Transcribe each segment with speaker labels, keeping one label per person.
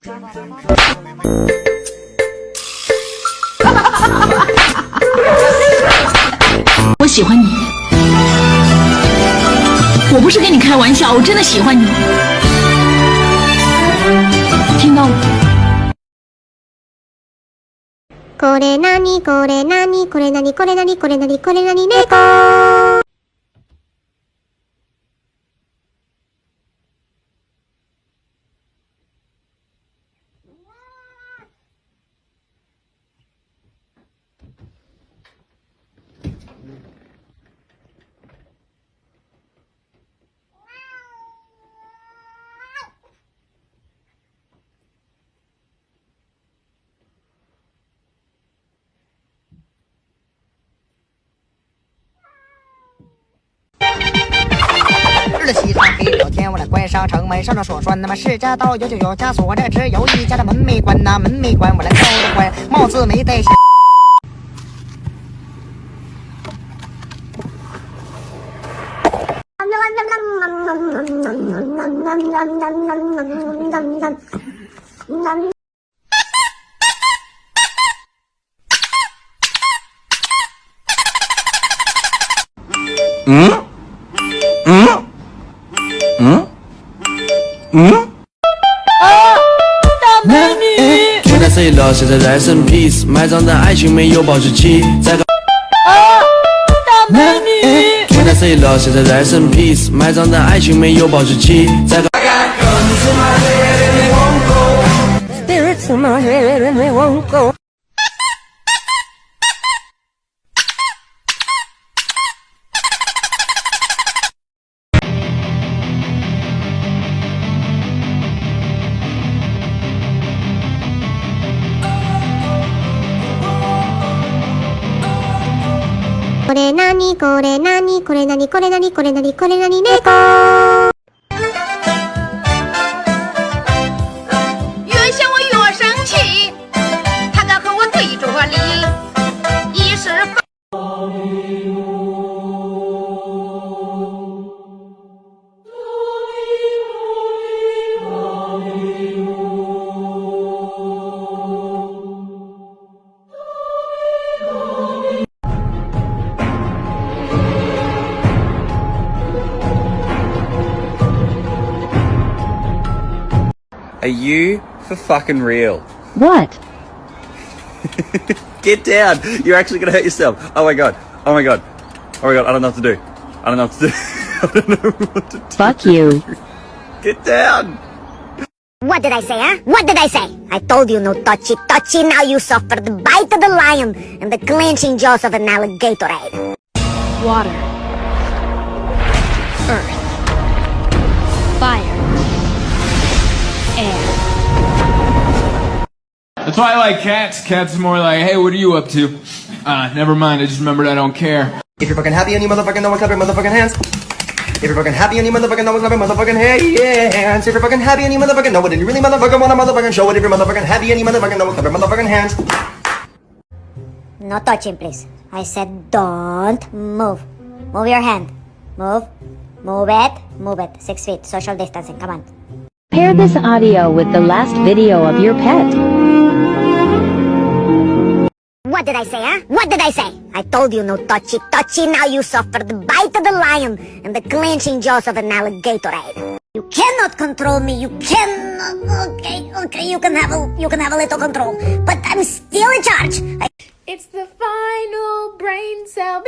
Speaker 1: 我喜欢你，我不是跟你开玩笑，我真的喜欢你，听到了？
Speaker 2: これなにこれなにこれなにこれなにこれなにこれなに猫。
Speaker 3: 西山黑了天，我来关上城门，上头说那么是家道有就有家锁，这只有一家的门没关呐，门没关，我来敲的关，帽子没戴。
Speaker 4: 男女绝代谁了？现在 rest in peace， 埋葬的爱情没有保质期。再个男女绝代谁了？现在 rest in peace， 埋葬的爱情没有保质期。再个。
Speaker 2: これなにこれなにこれなにこれなにこれなにこれなに猫。
Speaker 5: 越想我越生气，他敢和我对着理，一时
Speaker 6: Are you for fucking real?
Speaker 7: What?
Speaker 6: Get down! You're actually gonna hurt yourself. Oh my god. Oh my god. Oh my god, I don't know what to do. I don't know what to do. I don't know what to do.
Speaker 7: Fuck you.
Speaker 6: Get down!
Speaker 2: What did I say, huh? What did I say? I told you no touchy touchy, now you suffer the bite of the lion and the clenching jaws of an alligator.
Speaker 8: Water, earth, fire, air.
Speaker 9: That's why I like cats. Cats are more like, hey, what are you up to? Never mind, I just remembered I don't care.
Speaker 3: If you're fucking happy and you motherfucking know it, clap your motherfucking hands. If you're fucking happy and you motherfucking know it, clap your motherfucking hands. If you're fucking happy and you motherfucking know it, and you really motherfucking wanna motherfucking show it, if you're motherfucking happy and you motherfucking know it, clap your motherfucking hands.
Speaker 2: No touching, please. I said don't move. Move your hand. Move. Move it. Move it. 6 feet. Social distancing. Come on.
Speaker 7: Pair this audio with the last video of your pet.
Speaker 2: What did I say, huh? What did I say? I told you no touchy touchy, now you suffer the bite of the lion and the clenching jaws of an alligator. You cannot control me, you cannot. Okay, you can have a little control, but I'm still in charge.
Speaker 8: It's the final brain cell.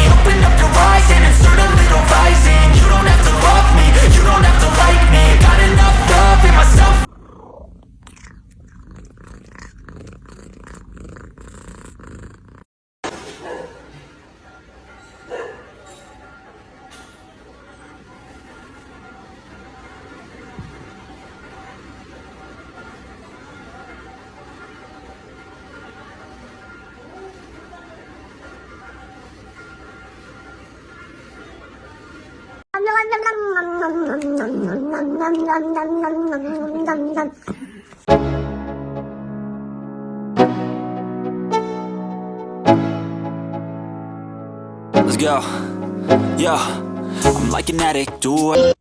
Speaker 4: Open up your eyes and insert a little rising. You don't have to love
Speaker 10: Let's go. Yeah, I'm like an addict, do it.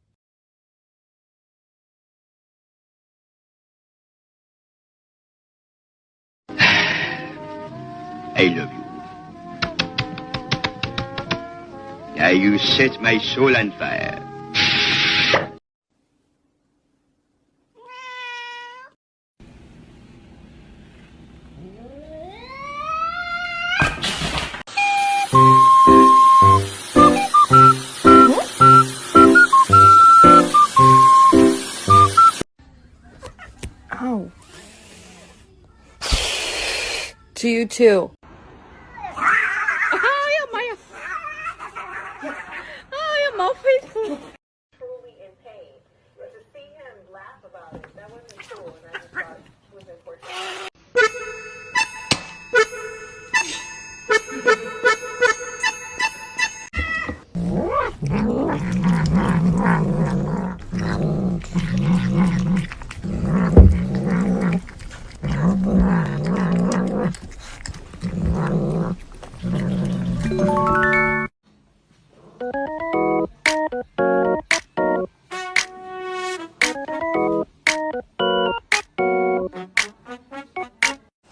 Speaker 11: I love you. Yeah, you set my soul on fire.
Speaker 8: Oh. To you too.
Speaker 5: 哎呀妈呀！哎呀，毛飞出。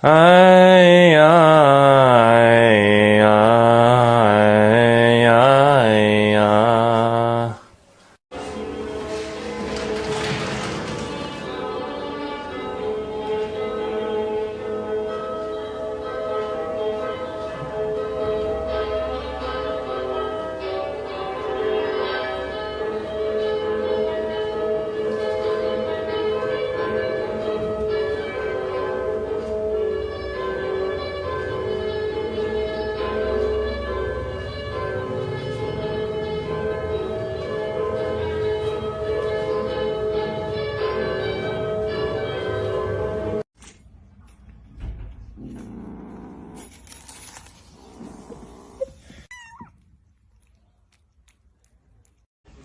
Speaker 4: 哎呀哎呀哎呀哎呀！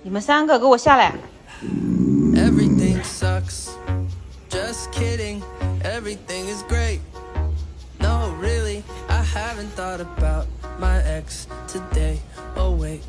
Speaker 8: 你们3个给我下来。
Speaker 4: Everything sucks. Just kidding. Everything is great. No, really, I haven't thought about my ex today. Oh wait.